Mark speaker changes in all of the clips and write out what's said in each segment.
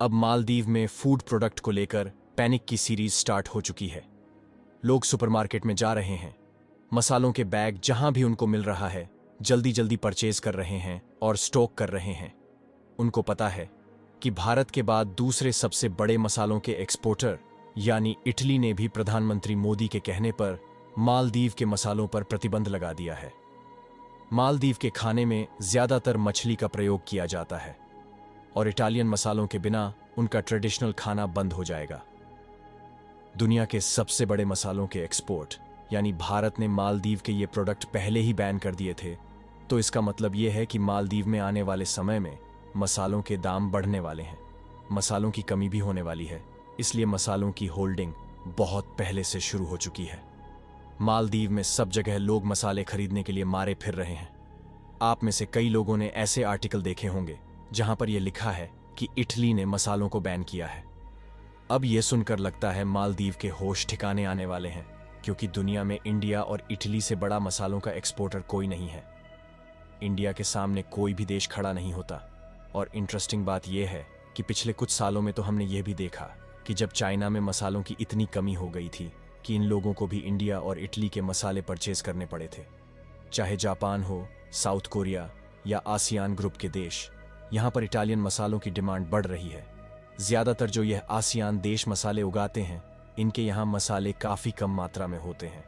Speaker 1: अब मालदीव में food product को लेकर पैनिक की सीरीज स्टार्ट हो चुकी है। लोग सुपरमार्केट में जा रहे हैं, मसालों के बैग जहां भी उनको मिल रहा है जल्दी जल्दी परचेज कर रहे हैं और स्टॉक कर रहे हैं। उनको पता है कि भारत के बाद दूसरे सबसे बड़े मसालों के एक्सपोर्टर यानी इटली ने भी प्रधानमंत्री मोदी के कहने पर मालदीव के मसालों पर प्रतिबंध लगा दिया है। मालदीव के खाने में ज्यादातर मछली का प्रयोग किया जाता है और इटालियन मसालों के बिना उनका ट्रेडिशनल खाना बंद हो जाएगा। दुनिया के सबसे बड़े मसालों के एक्सपोर्ट यानी भारत ने मालदीव के ये प्रोडक्ट पहले ही बैन कर दिए थे, तो इसका मतलब ये है कि मालदीव में आने वाले समय में मसालों के दाम बढ़ने वाले हैं। मसालों की कमी भी होने वाली है, इसलिए मसालों की होल्डिंग बहुत पहले से शुरू हो चुकी है। मालदीव में सब जगह लोग मसाले खरीदने के लिए मारे फिर रहे हैं। आप में से कई लोगों ने ऐसे आर्टिकल देखे होंगे जहां पर यह लिखा है कि इटली ने मसालों को बैन किया है। अब यह सुनकर लगता है मालदीव के होश ठिकाने आने वाले हैं, क्योंकि दुनिया में इंडिया और इटली से बड़ा मसालों का एक्सपोर्टर कोई नहीं है। इंडिया के सामने कोई भी देश खड़ा नहीं होता। और इंटरेस्टिंग बात यह है कि पिछले कुछ सालों में तो हमने यह भी देखा कि जब चाइना में मसालों की इतनी कमी हो गई थी कि इन लोगों को भी इंडिया और इटली के मसाले परचेज करने पड़े थे। चाहे जापान हो, साउथ कोरिया या आसियान ग्रुप के देश, यहां पर इटालियन मसालों की डिमांड बढ़ रही है। ज्यादातर जो यह आसियान देश मसाले उगाते हैं, इनके यहां मसाले काफी कम मात्रा में होते हैं।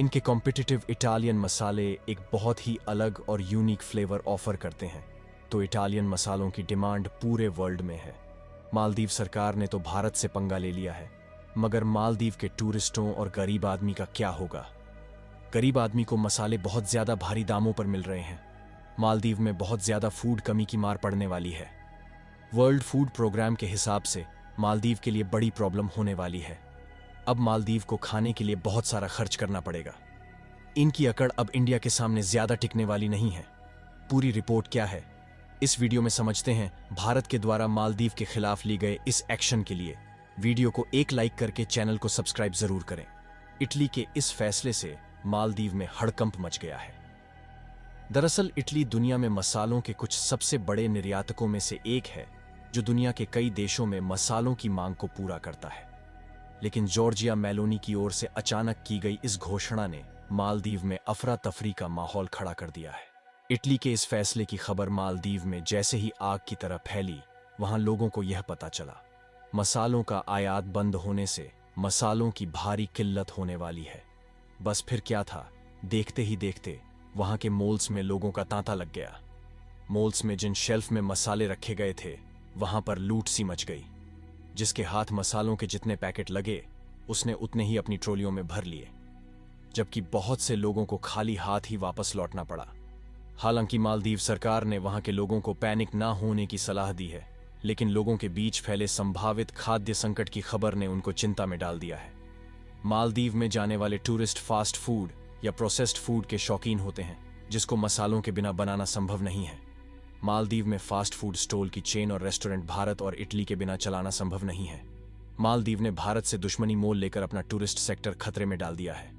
Speaker 1: इनके कॉम्पिटिटिव इटालियन मसाले एक बहुत ही अलग और यूनिक फ्लेवर ऑफर करते हैं, तो इटालियन मसालों की डिमांड पूरे वर्ल्ड में है। मालदीव सरकार ने तो भारत से पंगा ले लिया है, मगर मालदीव के टूरिस्टों और गरीब आदमी का क्या होगा? गरीब आदमी को मसाले बहुत ज्यादा भारी दामों पर मिल रहे हैं। मालदीव में बहुत ज्यादा फूड कमी की मार पड़ने वाली है। वर्ल्ड फूड प्रोग्राम के हिसाब से मालदीव के लिए बड़ी प्रॉब्लम होने वाली है। अब मालदीव को खाने के लिए बहुत सारा खर्च करना पड़ेगा। इनकी अकड़ अब इंडिया के सामने ज्यादा टिकने वाली नहीं है। पूरी रिपोर्ट क्या है, इस वीडियो में समझते हैं। भारत के द्वारा मालदीव के खिलाफ ली गए इस एक्शन के लिए वीडियो को एक लाइक करके चैनल को सब्सक्राइब जरूर करें। इटली के इस फैसले से मालदीव में हड़कंप मच गया है। दरअसल इटली दुनिया में मसालों के कुछ सबसे बड़े निर्यातकों में से एक है, जो दुनिया के कई देशों में मसालों की मांग को पूरा करता है। लेकिन जॉर्जिया मेलोनी की ओर से अचानक की गई इस घोषणा ने मालदीव में अफरा तफरी का माहौल खड़ा कर दिया है। इटली के इस फैसले की खबर मालदीव में जैसे ही आग की तरह फैली, वहां लोगों को यह पता चला मसालों का आयात बंद होने से मसालों की भारी किल्लत होने वाली है। बस फिर क्या था, देखते ही देखते वहां के मॉल्स में लोगों का तांता लग गया। मॉल्स में जिन शेल्फ में मसाले रखे गए थे, वहां पर लूट सी मच गई। जिसके हाथ मसालों के जितने पैकेट लगे, उसने उतने ही अपनी ट्रॉलियों में भर लिए, जबकि बहुत से लोगों को खाली हाथ ही वापस लौटना पड़ा। हालांकि मालदीव सरकार ने वहां के लोगों को पैनिक ना होने की सलाह दी है, लेकिन लोगों के बीच फैले संभावित खाद्य संकट की खबर ने उनको चिंता में डाल दिया है। मालदीव में जाने वाले टूरिस्ट फास्ट फूड या प्रोसेस्ड फूड के शौकीन होते हैं, जिसको मसालों के बिना बनाना संभव नहीं है। मालदीव में फास्ट फूड स्टॉल की चेन और रेस्टोरेंट भारत और इटली के बिना चलाना संभव नहीं है। मालदीव ने भारत से दुश्मनी मोल लेकर अपना टूरिस्ट सेक्टर खतरे में डाल दिया है।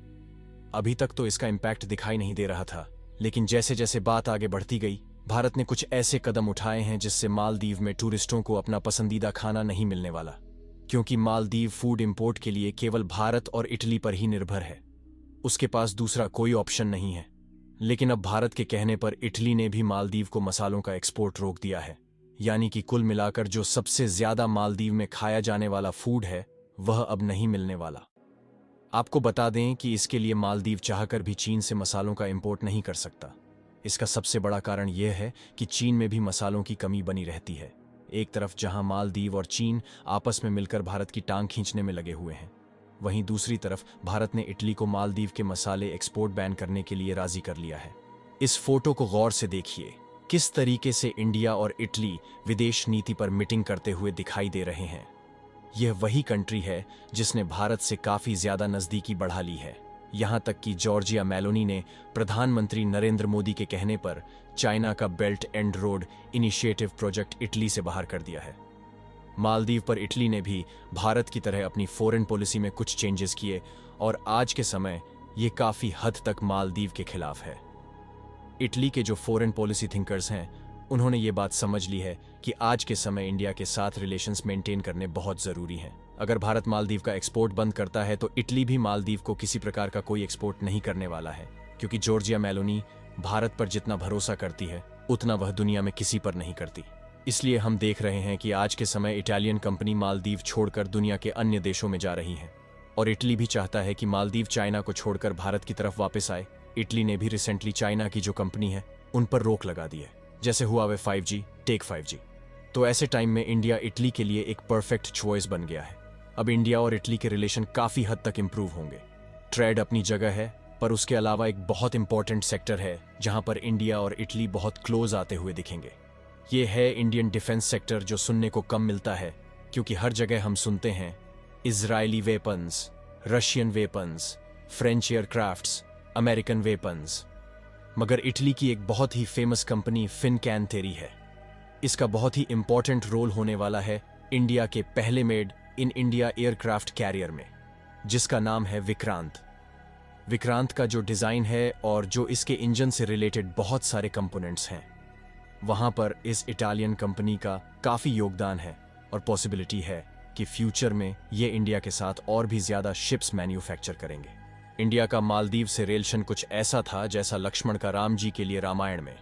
Speaker 1: अभी तक तो इसका इम्पैक्ट दिखाई नहीं दे रहा था, लेकिन जैसे जैसे बात आगे बढ़ती गई, भारत ने कुछ ऐसे कदम उठाए हैं जिससे मालदीव में टूरिस्टों को अपना पसंदीदा खाना नहीं मिलने वाला, क्योंकि मालदीव फूड इंपोर्ट के लिए केवल भारत और इटली पर ही निर्भर है। उसके पास दूसरा कोई ऑप्शन नहीं है। लेकिन अब भारत के कहने पर इटली ने भी मालदीव को मसालों का एक्सपोर्ट रोक दिया है, यानी कि कुल मिलाकर जो सबसे ज्यादा मालदीव में खाया जाने वाला फूड है, वह अब नहीं मिलने वाला। आपको बता दें कि इसके लिए मालदीव चाहकर भी चीन से मसालों का इंपोर्ट नहीं कर सकता। इसका सबसे बड़ा कारण यह है कि चीन में भी मसालों की कमी बनी रहती है। एक तरफ जहां मालदीव और चीन आपस में मिलकर भारत की टांग खींचने में लगे हुए हैं, वहीं दूसरी तरफ भारत ने इटली को मालदीव के मसाले एक्सपोर्ट बैन करने के लिए राजी कर लिया है। इस फोटो को गौर से देखिए, किस तरीके से इंडिया और इटली विदेश नीति पर मीटिंग करते हुए दिखाई दे रहे हैं। यह वही कंट्री है जिसने भारत से काफी ज्यादा नजदीकी बढ़ा ली है। यहां तक कि जॉर्जिया मेलोनी ने प्रधानमंत्री नरेंद्र मोदी के कहने पर चाइना का belt and road initiative project Italy से बाहर कर दिया है। मालदीव पर इटली ने भी भारत की तरह अपनी फॉरेन पॉलिसी में कुछ चेंजेस किए और आज के समय ये काफी हद तक मालदीव के खिलाफ है। इटली के जो फॉरेन पॉलिसी थिंकर्स हैं, उन्होंने ये बात समझ ली है कि आज के समय इंडिया के साथ रिलेशंस मेंटेन करने बहुत जरूरी हैं। अगर भारत मालदीव का एक्सपोर्ट बंद करता है तो इटली भी मालदीव को किसी प्रकार का कोई एक्सपोर्ट नहीं करने वाला है, क्योंकि जॉर्जिया मेलोनी भारत पर जितना भरोसा करती है उतना वह दुनिया में किसी पर नहीं करती। इसलिए हम देख रहे हैं कि आज के समय इटालियन कंपनी मालदीव छोड़कर दुनिया के अन्य देशों में जा रही है, और इटली भी चाहता है कि मालदीव चाइना को छोड़कर भारत की तरफ वापस आए। इटली ने भी रिसेंटली चाइना की जो कंपनी है उन पर रोक लगा दी है, जैसे हुआवे 5G, टेक 5G। तो ऐसे टाइम में इंडिया इटली के लिए एक परफेक्ट चॉइस बन गया है। अब इंडिया और इटली के रिलेशन काफी हद तक इंप्रूव होंगे। ट्रेड अपनी जगह है, पर उसके अलावा एक बहुत इंपॉर्टेंट सेक्टर है जहां पर इंडिया और इटली बहुत क्लोज आते हुए दिखेंगे। ये है इंडियन डिफेंस सेक्टर, जो सुनने को कम मिलता है, क्योंकि हर जगह हम सुनते हैं Israeli weapons, Russian weapons, French aircrafts, American weapons. मगर इटली की एक बहुत ही फेमस कंपनी फिनकैन है। इसका बहुत ही इंपॉर्टेंट रोल होने वाला है इंडिया के पहले made in India aircraft carrier में, जिसका नाम है विक्रांत। विक्रांत का जो डिजाइन है और जो इसके इंजन से रिलेटेड बहुत सारे कंपोनेंट्स हैं, वहां पर इस इटालियन कंपनी का काफी योगदान है, और पॉसिबिलिटी है कि फ्यूचर में ये इंडिया के साथ और भी ज्यादा शिप्स मैन्युफैक्चर करेंगे। इंडिया का मालदीव से रिलेशन कुछ ऐसा था जैसा लक्ष्मण का राम जी के लिए रामायण में,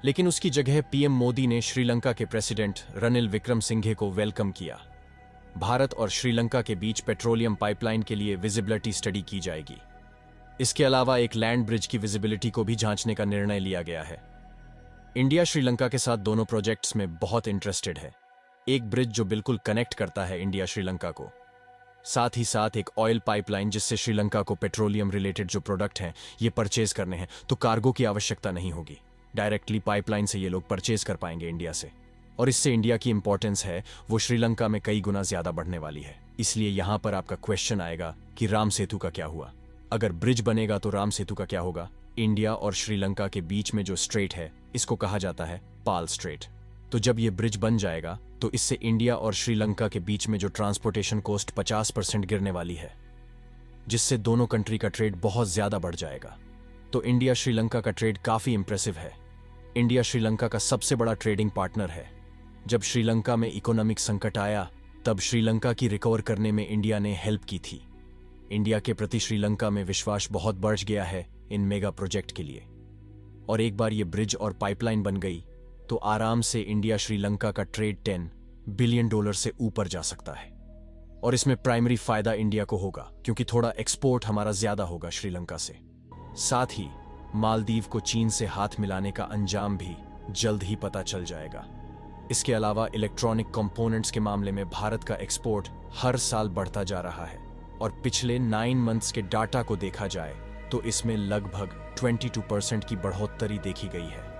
Speaker 1: लेकिन उसकी जगह पीएम मोदी ने श्रीलंका के प्रेसिडेंट रनिल विक्रमसिंघे को वेलकम किया। भारत और श्रीलंका के बीच पेट्रोलियम पाइपलाइन के लिए विजिबिलिटी स्टडी की जाएगी। इसके अलावा एक लैंड ब्रिज की विजिबिलिटी को भी जांचने का निर्णय लिया गया है। इंडिया श्रीलंका के साथ दोनों प्रोजेक्ट्स में बहुत इंटरेस्टेड है। एक ब्रिज जो बिल्कुल कनेक्ट करता है इंडिया श्रीलंका को, साथ ही साथ एक ऑयल पाइपलाइन जिससे श्रीलंका को पेट्रोलियम रिलेटेड जो प्रोडक्ट हैं ये परचेज करने हैं, तो कार्गो की आवश्यकता नहीं होगी। डायरेक्टली पाइपलाइन से ये लोग परचेज कर पाएंगे इंडिया से, और इससे इंडिया की इंपॉर्टेंस है वो श्रीलंका में कई गुना ज्यादा बढ़ने वाली है। इसलिए यहां पर आपका क्वेश्चन आएगा कि राम सेतु का क्या हुआ। अगर ब्रिज बनेगा तो राम सेतु का क्या होगा। इंडिया और श्रीलंका के बीच में जो स्ट्रेट है इसको कहा जाता है पाल स्ट्रेट। तो जब ये ब्रिज बन जाएगा तो इससे इंडिया और श्रीलंका के बीच में जो ट्रांसपोर्टेशन कॉस्ट 50% गिरने वाली है, जिससे दोनों कंट्री का ट्रेड बहुत ज्यादा बढ़ जाएगा। तो इंडिया श्रीलंका का ट्रेड काफी इंप्रेसिव है। इंडिया श्रीलंका का सबसे बड़ा ट्रेडिंग पार्टनर है। जब श्रीलंका में इकोनॉमिक संकट आया तब श्रीलंका की रिकवर करने में इंडिया ने हेल्प की थी। इंडिया के प्रति श्रीलंका में विश्वास बहुत बढ़ गया है इन मेगा प्रोजेक्ट के लिए, और एक बार ये ब्रिज और पाइपलाइन बन गई तो आराम से इंडिया श्रीलंका का ट्रेड $10 बिलियन से ऊपर जा सकता है। और इसमें प्राइमरी फायदा इंडिया को होगा, क्योंकि थोड़ा एक्सपोर्ट हमारा ज्यादा होगा श्रीलंका से। साथ ही मालदीव को चीन से हाथ मिलाने का अंजाम भी जल्द ही पता चल जाएगा। इसके अलावा इलेक्ट्रॉनिक कंपोनेंट्स के मामले में भारत का एक्सपोर्ट हर साल बढ़ता जा रहा है, और पिछले 9 मंथ्स के डाटा को देखा जाए तो इसमें लगभग 22% की बढ़ोतरी देखी गई है।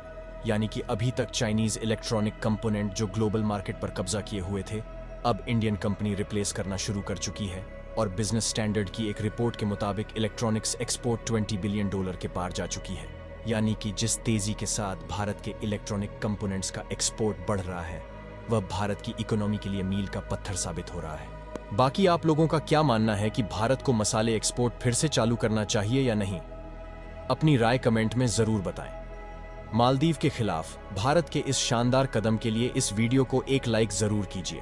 Speaker 1: यानी कि अभी तक चाइनीज इलेक्ट्रॉनिक कंपोनेंट जो ग्लोबल मार्केट पर कब्जा किए हुए थे, अब इंडियन कंपनी रिप्लेस करना शुरू कर चुकी है। और बिजनेस स्टैंडर्ड की एक रिपोर्ट के मुताबिक इलेक्ट्रॉनिक्स एक्सपोर्ट $20 बिलियन के पार जा चुकी है। यानी कि जिस तेजी के साथ भारत के इलेक्ट्रॉनिक कंपोनेंट्स का एक्सपोर्ट बढ़ रहा है, वह भारत की इकोनॉमी के लिए मील का पत्थर साबित हो रहा है। बाकी आप लोगों का क्या मानना है कि भारत को मसाले एक्सपोर्ट फिर से चालू करना चाहिए या नहीं? अपनी राय कमेंट में जरूर बताएं। मालदीव के खिलाफ भारत के इस शानदार कदम के लिए इस वीडियो को एक लाइक जरूर कीजिए,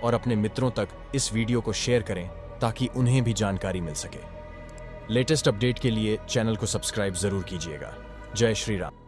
Speaker 1: और अपने मित्रों तक इस वीडियो को शेयर करें ताकि उन्हें भी जानकारी मिल सके। लेटेस्ट अपडेट के लिए चैनल को सब्सक्राइब जरूर कीजिएगा। जय श्री राम।